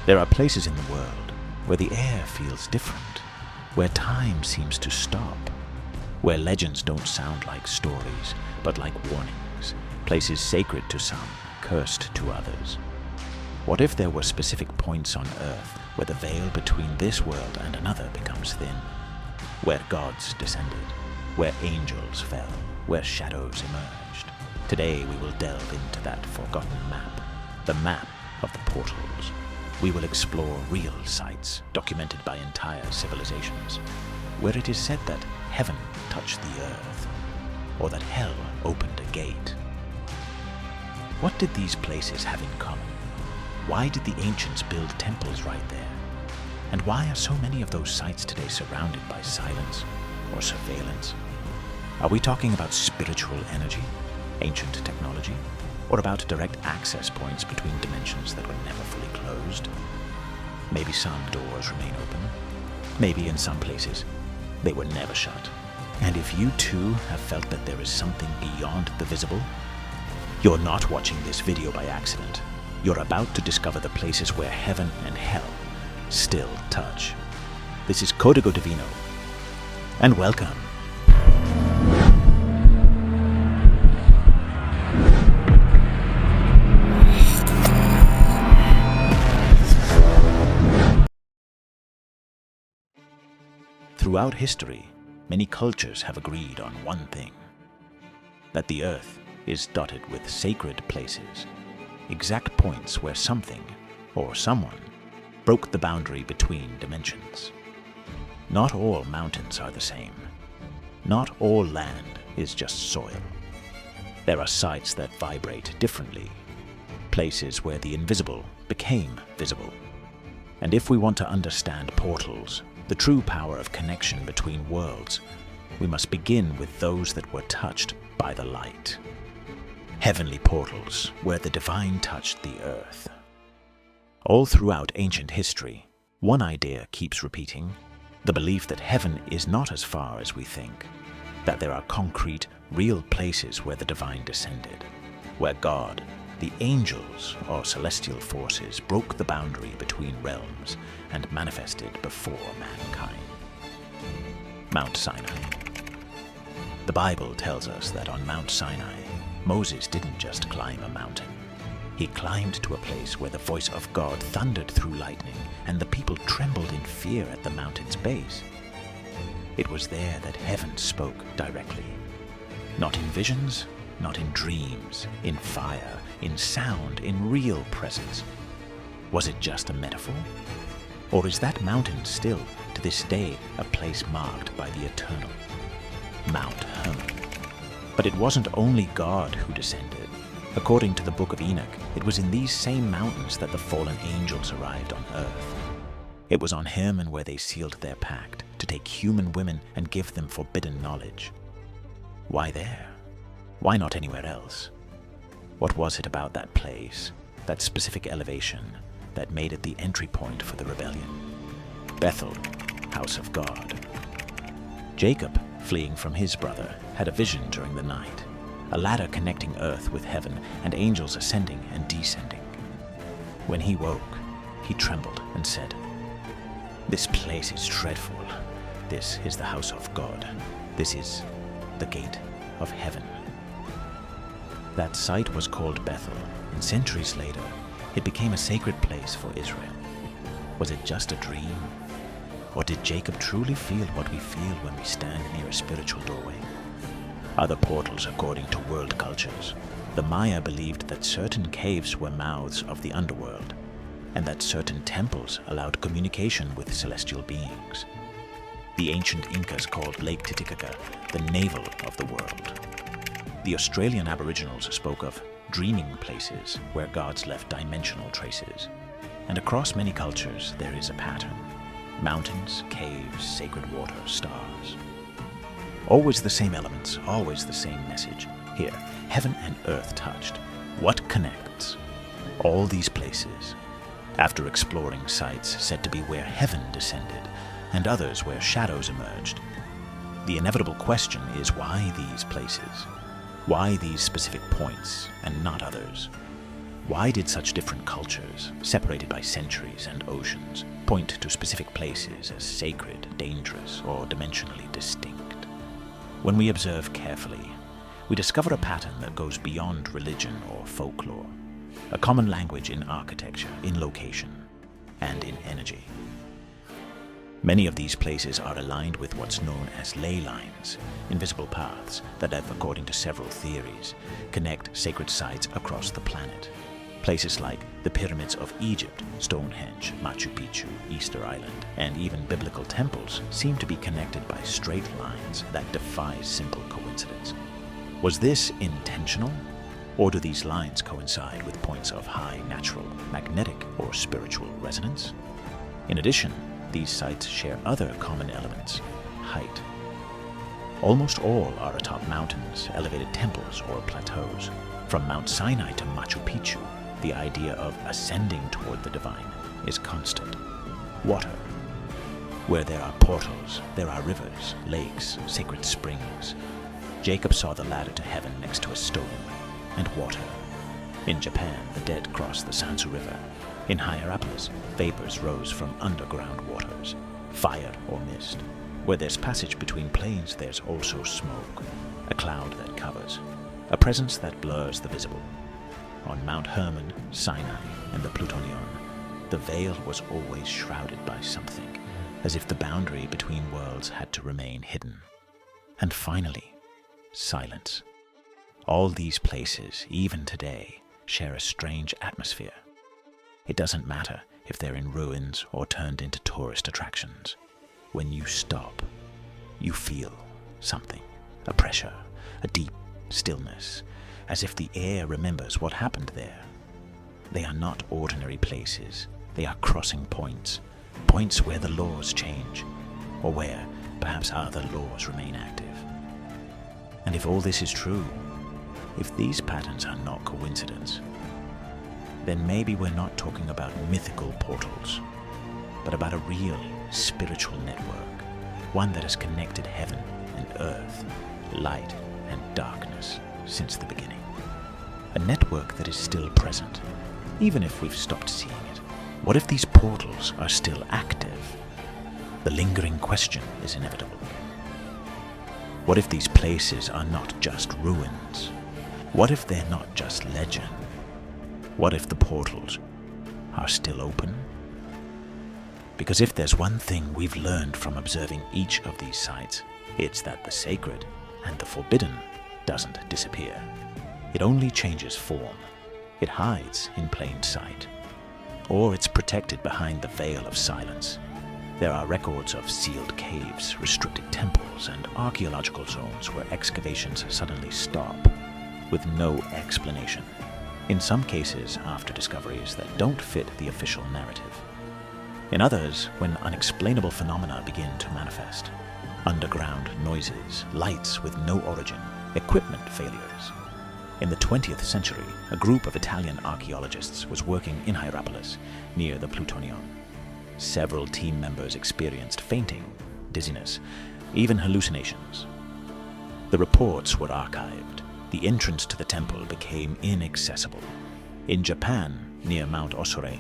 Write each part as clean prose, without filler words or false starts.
There are places in the world where the air feels different, where time seems to stop, where legends don't sound like stories, but like warnings, places sacred to some, cursed to others. What if there were specific points on Earth where the veil between this world and another becomes thin, where gods descended, where angels fell, where shadows emerged? Today we will delve into that forgotten map, the map of the portals. We will explore real sites documented by entire civilizations, where it is said that heaven touched the earth, or that hell opened a gate. What did these places have in common? Why did the ancients build temples right there? And why are so many of those sites today surrounded by silence or surveillance? Are we talking about spiritual energy, ancient technology, or about direct access points between dimensions that were never fully closed? Maybe some doors remain open. Maybe in some places they were never shut. And if you too have felt that there is something beyond the visible, you're not watching this video by accident. You're about to discover the places where heaven and hell still touch. This is Código Divino, and welcome. Throughout history, many cultures have agreed on one thing: that the earth is dotted with sacred places, exact points where something or someone broke the boundary between dimensions. Not all mountains are the same. Not all land is just soil. There are sites that vibrate differently, places where the invisible became visible. And if we want to understand portals, the true power of connection between worlds, we must begin with those that were touched by the light. Heavenly portals, where the divine touched the earth. All throughout ancient history, one idea keeps repeating: the belief that heaven is not as far as we think, that there are concrete, real places where the divine descended, where God, the angels or celestial forces broke the boundary between realms and manifested before mankind. Mount Sinai. The Bible tells us that on Mount Sinai, Moses didn't just climb a mountain. He climbed to a place where the voice of God thundered through lightning, and the people trembled in fear at the mountain's base. It was there that heaven spoke directly. Not in visions, not in dreams, in fire, in sound, in real presence. Was it just a metaphor? Or is that mountain still, to this day, a place marked by the eternal? Mount Hermon. But it wasn't only God who descended. According to the Book of Enoch, it was in these same mountains that the fallen angels arrived on earth. It was on Hermon where they sealed their pact to take human women and give them forbidden knowledge. Why there? Why not anywhere else? What was it about that place, that specific elevation, that made it the entry point for the rebellion? Bethel, house of God. Jacob, fleeing from his brother, had a vision during the night, a ladder connecting earth with heaven and angels ascending and descending. When he woke, he trembled and said, "This place is dreadful. This is the house of God. This is the gate of heaven." That site was called Bethel, and centuries later, it became a sacred place for Israel. Was it just a dream? Or did Jacob truly feel what we feel when we stand near a spiritual doorway? Other portals according to world cultures. The Maya believed that certain caves were mouths of the underworld, and that certain temples allowed communication with celestial beings. The ancient Incas called Lake Titicaca the navel of the world. The Australian Aboriginals spoke of dreaming places where gods left dimensional traces. And across many cultures there is a pattern. Mountains, caves, sacred water, stars. Always the same elements, always the same message. Here, heaven and earth touched. What connects all these places? After exploring sites said to be where heaven descended, and others where shadows emerged, the inevitable question is, why these places? Why these specific points and not others? Why did such different cultures, separated by centuries and oceans, point to specific places as sacred, dangerous, or dimensionally distinct? When we observe carefully, we discover a pattern that goes beyond religion or folklore, a common language in architecture, in location, and in energy. Many of these places are aligned with what's known as ley lines, invisible paths that have, according to several theories, connect sacred sites across the planet. Places like the pyramids of Egypt, Stonehenge, Machu Picchu, Easter Island, and even biblical temples seem to be connected by straight lines that defy simple coincidence. Was this intentional? Or do these lines coincide with points of high natural, magnetic, or spiritual resonance? In addition, these sites share other common elements: height. Almost all are atop mountains, elevated temples, or plateaus. From Mount Sinai to Machu Picchu, the idea of ascending toward the divine is constant. Water. Where there are portals, there are rivers, lakes, sacred springs. Jacob saw the ladder to heaven next to a stone. And water. In Japan, the dead crossed the Sansu River. In Hierapolis, vapors rose from underground waters. Fire or mist. Where there's passage between planes, there's also smoke, a cloud that covers, a presence that blurs the visible. On Mount Hermon, Sinai, and the Plutonium, the veil was always shrouded by something, as if the boundary between worlds had to remain hidden. And finally, silence. All these places, even today, share a strange atmosphere. It doesn't matter if they're in ruins or turned into tourist attractions. When you stop, you feel something, a pressure, a deep stillness, as if the air remembers what happened there. They are not ordinary places. They are crossing points, points where the laws change, or where perhaps other laws remain active. And if all this is true, if these patterns are not coincidence, then maybe we're not talking about mythical portals, but about a real spiritual network, one that has connected heaven and earth, light and darkness since the beginning. A network that is still present, even if we've stopped seeing it. What if these portals are still active? The lingering question is inevitable. What if these places are not just ruins? What if they're not just legend? What if the portals are still open? Because if there's one thing we've learned from observing each of these sites, it's that the sacred and the forbidden doesn't disappear. It only changes form. It hides in plain sight. Or it's protected behind the veil of silence. There are records of sealed caves, restricted temples, and archaeological zones where excavations suddenly stop, with no explanation. In some cases, after discoveries that don't fit the official narrative. In others, when unexplainable phenomena begin to manifest. Underground noises, lights with no origin, equipment failures. In the 20th century, a group of Italian archaeologists was working in Hierapolis, near the Plutonium. Several team members experienced fainting, dizziness, even hallucinations. The reports were archived. The entrance to the temple became inaccessible. In Japan, near Mount Osore,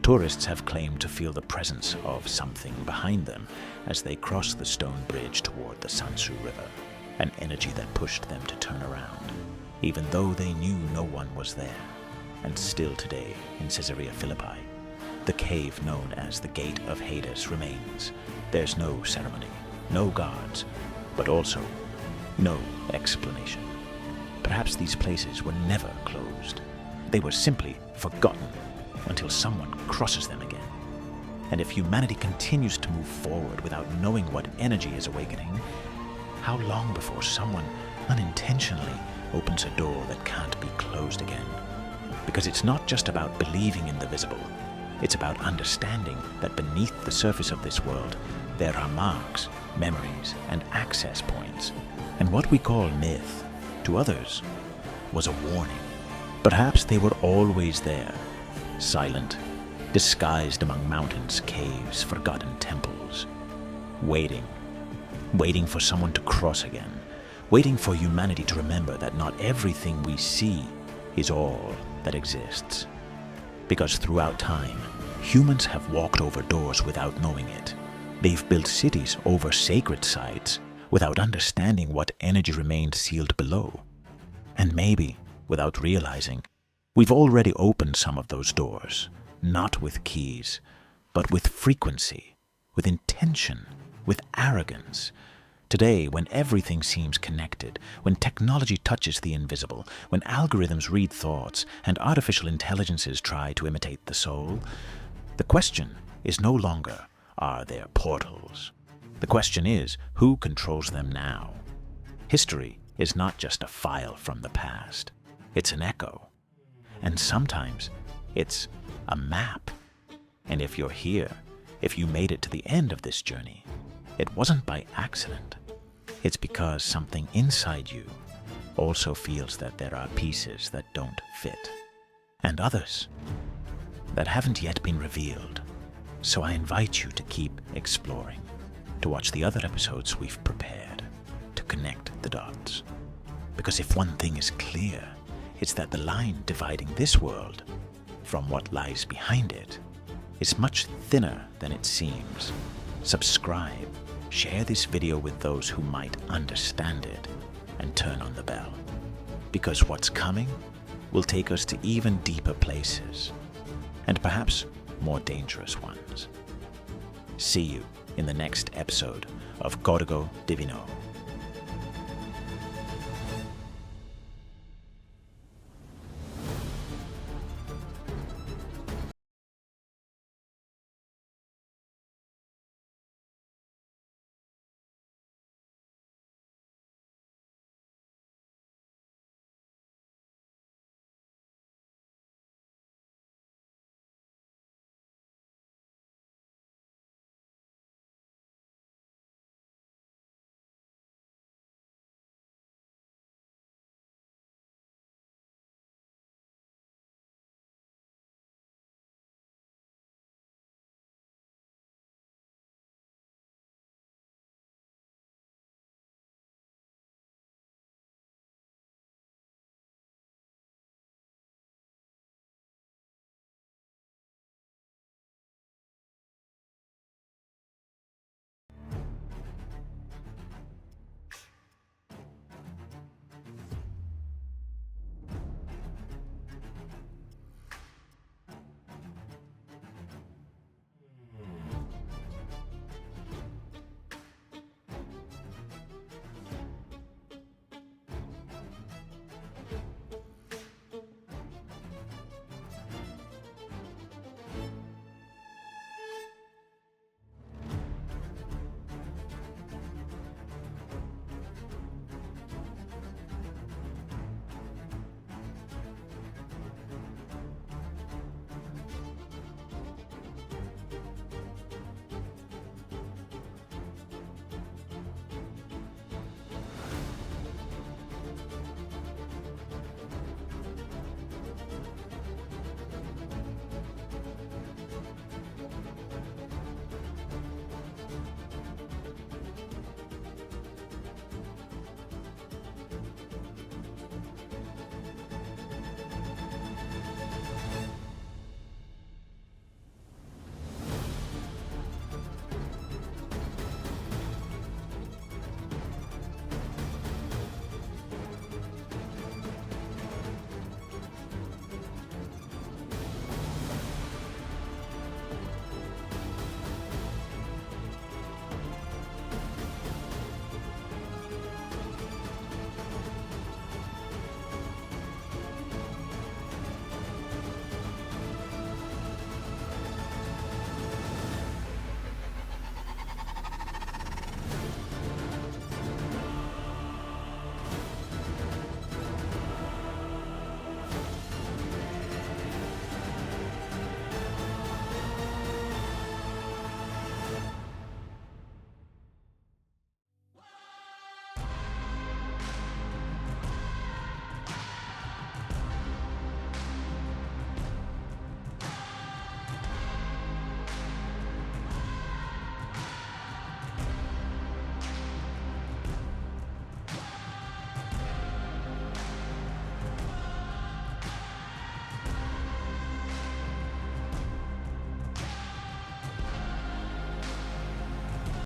tourists have claimed to feel the presence of something behind them as they cross the stone bridge toward the Sansu River, an energy that pushed them to turn around, even though they knew no one was there. And still today, in Caesarea Philippi, the cave known as the Gate of Hades remains. There's no ceremony, no guards, but also no explanation. Perhaps these places were never closed. They were simply forgotten until someone crosses them again. And if humanity continues to move forward without knowing what energy is awakening, how long before someone unintentionally opens a door that can't be closed again? Because it's not just about believing in the visible. It's about understanding that beneath the surface of this world, there are marks, memories, and access points. And what we call myth, to others, was a warning. Perhaps they were always there, silent, disguised among mountains, caves, forgotten temples, waiting for someone to cross again, waiting for humanity to remember that not everything we see is all that exists. Because throughout time, humans have walked over doors without knowing it. They've built cities over sacred sites without understanding what energy remained sealed below. And maybe, without realizing, we've already opened some of those doors, not with keys, but with frequency, with intention, with arrogance. Today, when everything seems connected, when technology touches the invisible, when algorithms read thoughts and artificial intelligences try to imitate the soul, the question is no longer, are there portals? The question is, who controls them now? History is not just a file from the past. It's an echo. And sometimes it's a map. And if you're here, if you made it to the end of this journey, it wasn't by accident. It's because something inside you also feels that there are pieces that don't fit, and others that haven't yet been revealed. So I invite you to keep exploring, to watch the other episodes we've prepared, to connect the dots. Because if one thing is clear, it's that the line dividing this world from what lies behind it is much thinner than it seems. Subscribe, share this video with those who might understand it, and turn on the bell. Because what's coming will take us to even deeper places, and perhaps more dangerous ones. See you in the next episode of Código Divino.